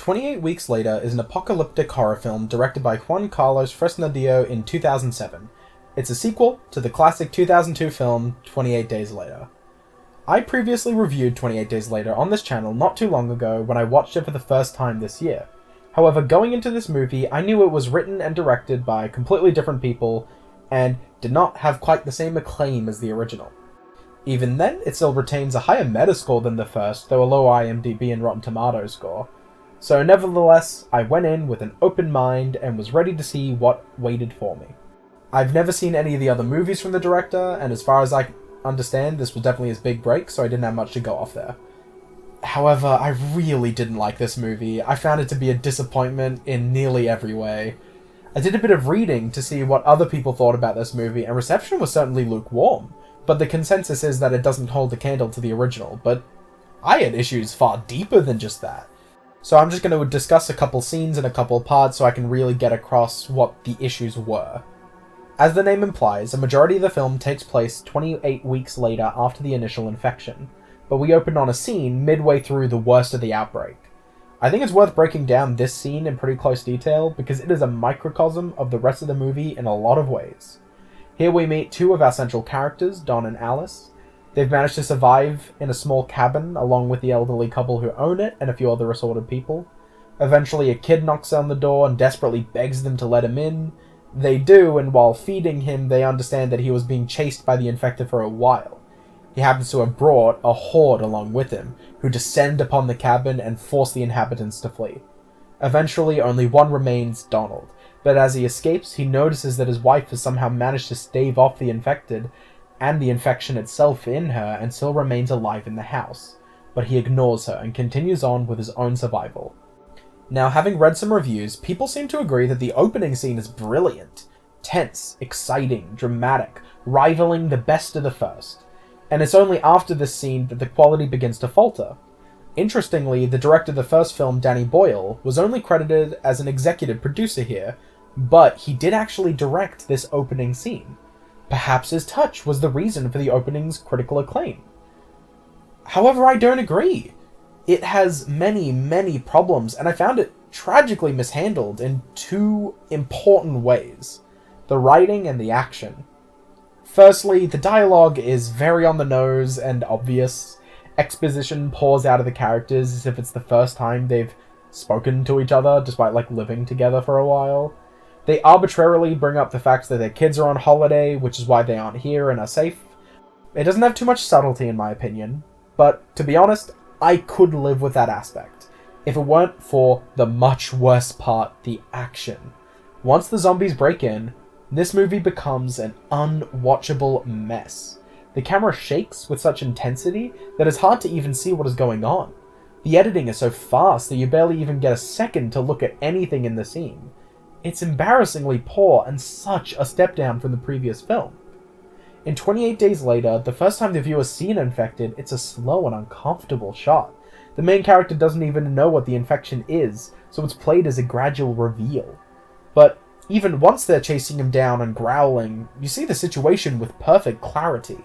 28 Weeks Later is an apocalyptic horror film directed by Juan Carlos Fresnadillo in 2007. It's a sequel to the classic 2002 film 28 Days Later. I previously reviewed 28 Days Later on this channel not too long ago when I watched it for the first time this year. However, going into this movie, I knew it was written and directed by completely different people and did not have quite the same acclaim as the original. Even then, it still retains a higher Metascore than the first, though a low IMDb and Rotten Tomatoes score. So nevertheless, I went in with an open mind and was ready to see what waited for me. I've never seen any of the other movies from the director, and as far as I understand, this was definitely his big break, so I didn't have much to go off there. However, I really didn't like this movie. I found it to be a disappointment in nearly every way. I did a bit of reading to see what other people thought about this movie, and reception was certainly lukewarm, but the consensus is that it doesn't hold a candle to the original, but I had issues far deeper than just that. So I'm just going to discuss a couple scenes and a couple parts so I can really get across what the issues were. As the name implies, a majority of the film takes place 28 weeks later after the initial infection, but we open on a scene midway through the worst of the outbreak. I think it's worth breaking down this scene in pretty close detail because it is a microcosm of the rest of the movie in a lot of ways. Here we meet two of our central characters, Don and Alice. They've managed to survive in a small cabin along with the elderly couple who own it and a few other assorted people. Eventually a kid knocks on the door and desperately begs them to let him in. They do, and while feeding him they understand that he was being chased by the infected for a while. He happens to have brought a horde along with him, who descend upon the cabin and force the inhabitants to flee. Eventually only one remains, Donald, but as he escapes he notices that his wife has somehow managed to stave off the infected and the infection itself in her and still remains alive in the house, but he ignores her and continues on with his own survival. Now, having read some reviews, people seem to agree that the opening scene is brilliant, tense, exciting, dramatic, rivaling the best of the first, and it's only after this scene that the quality begins to falter. Interestingly, the director of the first film, Danny Boyle, was only credited as an executive producer here, but he did actually direct this opening scene. Perhaps his touch was the reason for the opening's critical acclaim. However, I don't agree. It has many problems, and I found it tragically mishandled in two important ways: the writing and the action. Firstly, the dialogue is very on the nose and obvious. Exposition pours out of the characters as if it's the first time they've spoken to each other, despite living together for a while. They arbitrarily bring up the fact that their kids are on holiday, which is why they aren't here and are safe. It doesn't have too much subtlety in my opinion, but to be honest, I could live with that aspect, if it weren't for the much worse part, the action. Once the zombies break in, this movie becomes an unwatchable mess. The camera shakes with such intensity that it's hard to even see what is going on. The editing is so fast that you barely even get a second to look at anything in the scene. It's embarrassingly poor and such a step down from the previous film. In 28 Days Later, the first time the viewer's seen infected, it's a slow and uncomfortable shot. The main character doesn't even know what the infection is, so it's played as a gradual reveal. But even once they're chasing him down and growling, you see the situation with perfect clarity.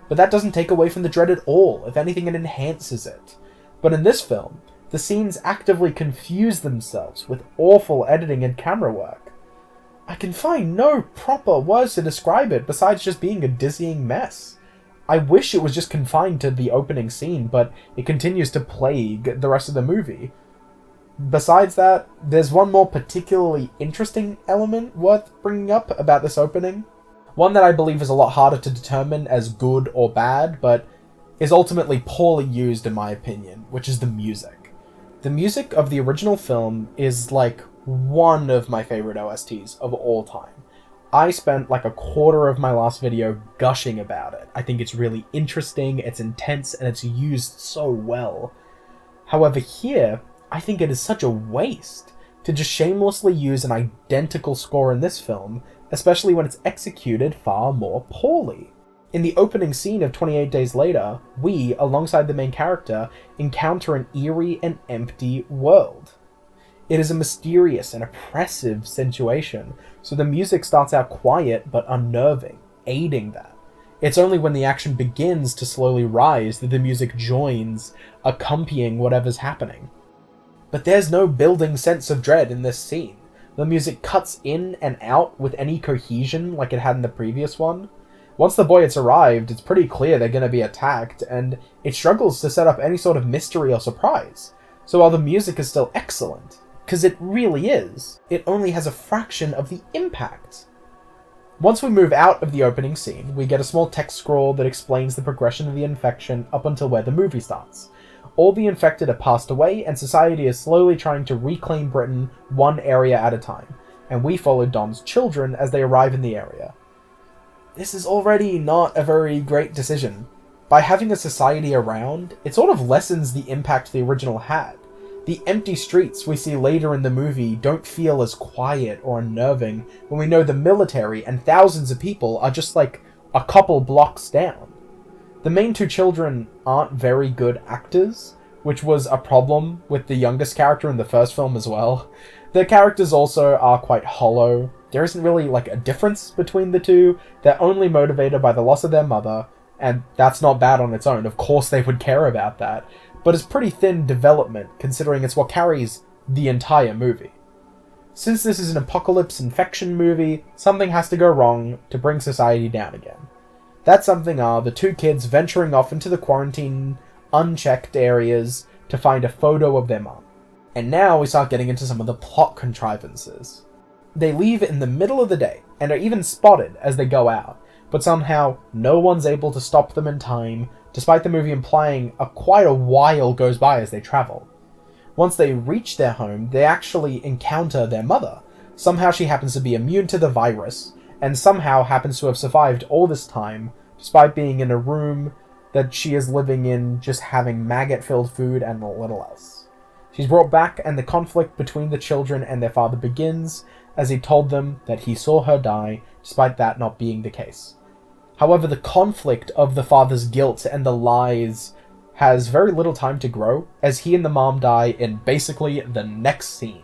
But that doesn't take away from the dread at all. If anything, it enhances it. But in this film, the scenes actively confuse themselves with awful editing and camera work. I can find no proper words to describe it besides just being a dizzying mess. I wish it was just confined to the opening scene, but it continues to plague the rest of the movie. Besides that, there's one more particularly interesting element worth bringing up about this opening. One that I believe is a lot harder to determine as good or bad, but is ultimately poorly used in my opinion, which is the music. The music of the original film is one of my favorite OSTs of all time. I spent a quarter of my last video gushing about it. I think it's really interesting, it's intense, and it's used so well. However, here, I think it is such a waste to just shamelessly use an identical score in this film, especially when it's executed far more poorly. In the opening scene of 28 Days Later, we, alongside the main character, encounter an eerie and empty world. It is a mysterious and oppressive situation, so the music starts out quiet but unnerving, aiding that. It's only when the action begins to slowly rise that the music joins, accompanying whatever's happening. But there's no building sense of dread in this scene. The music cuts in and out with any cohesion like it had in the previous one. Once the Boyetts arrived, it's pretty clear they're going to be attacked, and it struggles to set up any sort of mystery or surprise. So while the music is still excellent, because it really is, it only has a fraction of the impact. Once we move out of the opening scene, we get a small text scroll that explains the progression of the infection up until where the movie starts. All the infected are passed away, and society is slowly trying to reclaim Britain one area at a time, and we follow Don's children as they arrive in the area. This is already not a very great decision. By having a society around, it sort of lessens the impact the original had. The empty streets we see later in the movie don't feel as quiet or unnerving when we know the military and thousands of people are just like a couple blocks down. The main two children aren't very good actors, which was a problem with the youngest character in the first film as well. Their characters also are quite hollow. There isn't really like a difference between the two. They're only motivated by the loss of their mother, and that's not bad on its own. Of course they would care about that. But it's pretty thin development, considering it's what carries the entire movie. Since this is an apocalypse infection movie, something has to go wrong to bring society down again. That something are the two kids venturing off into the quarantine, unchecked areas to find a photo of their mom. And now we start getting into some of the plot contrivances. They leave in the middle of the day, and are even spotted as they go out, but somehow no one's able to stop them in time, despite the movie implying quite a while goes by as they travel. Once they reach their home, they actually encounter their mother. Somehow she happens to be immune to the virus, and somehow happens to have survived all this time, despite being in a room that she is living in, just having maggot-filled food and little else. She's brought back, and the conflict between the children and their father begins, as he told them that he saw her die, despite that not being the case. However, the conflict of the father's guilt and the lies has very little time to grow, as he and the mom die in basically the next scene.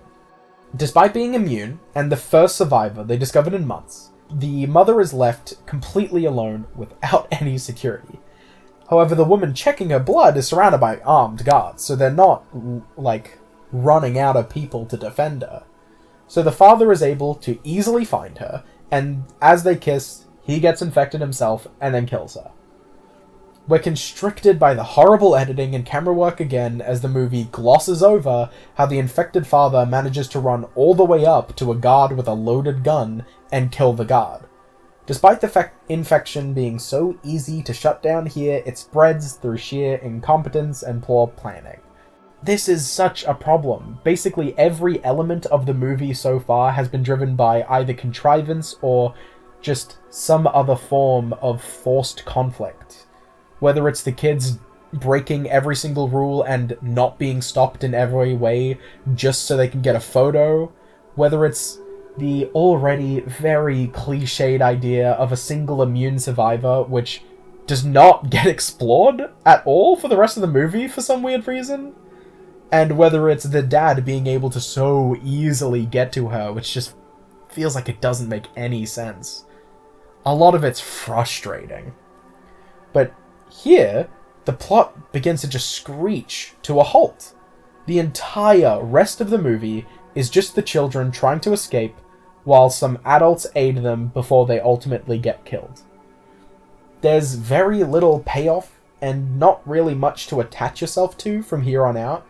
Despite being immune, and the first survivor they discovered in months, the mother is left completely alone without any security. However, the woman checking her blood is surrounded by armed guards, so they're not, like, running out of people to defend her. So the father is able to easily find her, and as they kiss, he gets infected himself and then kills her. We're constricted by the horrible editing and camera work again as the movie glosses over how the infected father manages to run all the way up to a guard with a loaded gun and kill the guard. Despite the infection being so easy to shut down here, it spreads through sheer incompetence and poor planning. This is such a problem. Basically every element of the movie so far has been driven by either contrivance or just some other form of forced conflict. Whether it's the kids breaking every single rule and not being stopped in every way just so they can get a photo, whether it's the already very cliched idea of a single immune survivor which does not get explored at all for the rest of the movie for some weird reason, and whether it's the dad being able to so easily get to her, which just feels like it doesn't make any sense. A lot of it's frustrating. But here, the plot begins to just screech to a halt. The entire rest of the movie is just the children trying to escape, while some adults aid them before they ultimately get killed. There's very little payoff, and not really much to attach yourself to from here on out.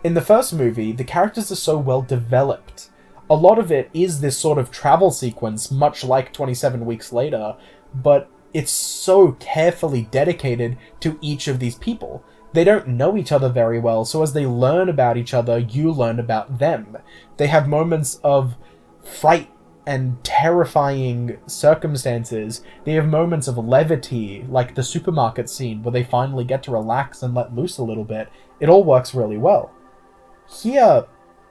In the first movie, the characters are so well developed. A lot of it is this sort of travel sequence, much like 27 Weeks Later, but it's so carefully dedicated to each of these people. They don't know each other very well, so as they learn about each other, you learn about them. They have moments of fright and terrifying circumstances. They have moments of levity, like the supermarket scene where they finally get to relax and let loose a little bit. It all works really well. Here,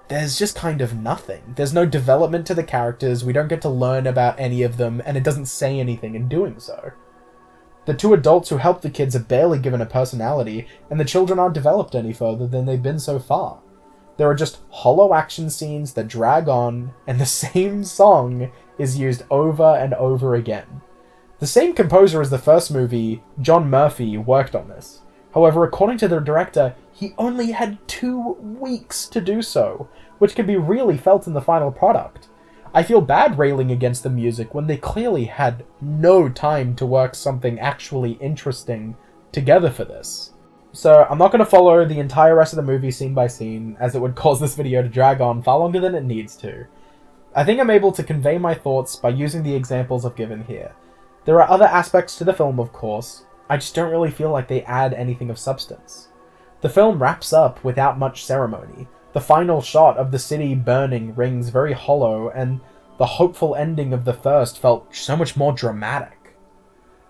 there's just kind of nothing. There's no development to the characters, we don't get to learn about any of them, and it doesn't say anything in doing so. The two adults who help the kids are barely given a personality, and the children aren't developed any further than they've been so far. There are just hollow action scenes that drag on, and the same song is used over and over again. The same composer as the first movie, John Murphy, worked on this. However, according to the director, he only had 2 weeks to do so, which can be really felt in the final product. I feel bad railing against the music when they clearly had no time to work something actually interesting together for this. So I'm not going to follow the entire rest of the movie scene by scene, as it would cause this video to drag on far longer than it needs to. I think I'm able to convey my thoughts by using the examples I've given here. There are other aspects to the film, of course, I just don't really feel like they add anything of substance. The film wraps up without much ceremony. The final shot of the city burning rings very hollow, and the hopeful ending of the first felt so much more dramatic.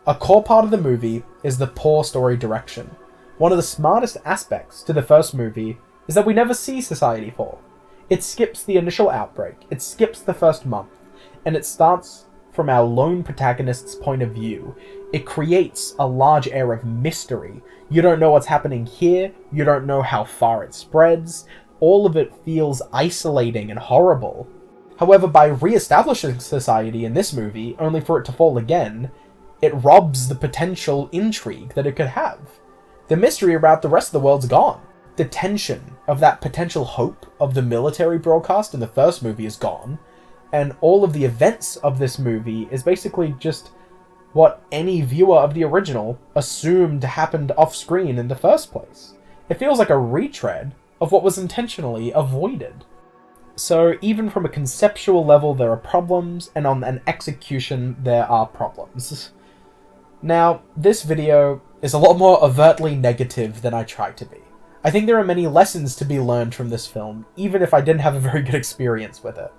A core part of the movie is the poor story direction. One of the smartest aspects to the first movie is that we never see society fall. It skips the initial outbreak, it skips the first month, and it starts from our lone protagonist's point of view. It creates a large air of mystery. You don't know what's happening here, you don't know how far it spreads, all of it feels isolating and horrible. However, by re-establishing society in this movie, only for it to fall again, it robs the potential intrigue that it could have. The mystery about the rest of the world's gone. The tension of that potential hope of the military broadcast in the first movie is gone, and all of the events of this movie is basically just what any viewer of the original assumed happened off-screen in the first place. It feels like a retread of what was intentionally avoided. So even from a conceptual level there are problems, and on an execution there are problems. Now, this video is a lot more overtly negative than I try to be. I think there are many lessons to be learned from this film, even if I didn't have a very good experience with it.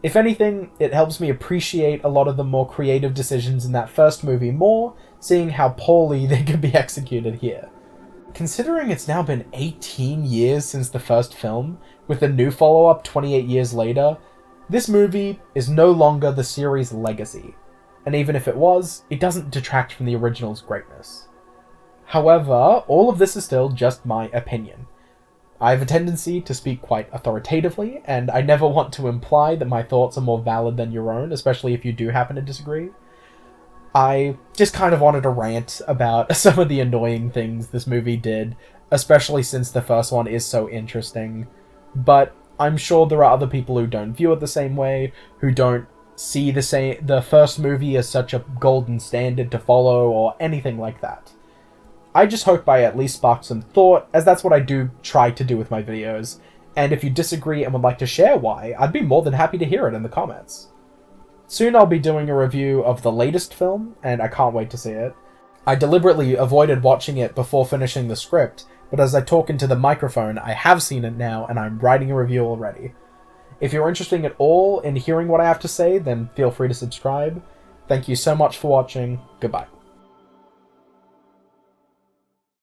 If anything, it helps me appreciate a lot of the more creative decisions in that first movie more, seeing how poorly they could be executed here. Considering it's now been 18 years since the first film, with the new follow-up 28 years later, this movie is no longer the series' legacy. And even if it was, it doesn't detract from the original's greatness. However, all of this is still just my opinion. I have a tendency to speak quite authoritatively, and I never want to imply that my thoughts are more valid than your own, especially if you do happen to disagree. I just kind of wanted to rant about some of the annoying things this movie did, especially since the first one is so interesting. But I'm sure there are other people who don't view it the same way, who don't see the first movie as such a golden standard to follow or anything like that. I just hope I at least sparked some thought, as that's what I do try to do with my videos, and if you disagree and would like to share why, I'd be more than happy to hear it in the comments. Soon I'll be doing a review of the latest film, and I can't wait to see it. I deliberately avoided watching it before finishing the script, but as I talk into the microphone, I have seen it now, and I'm writing a review already. If you're interested at all in hearing what I have to say, then feel free to subscribe. Thank you so much for watching. Goodbye.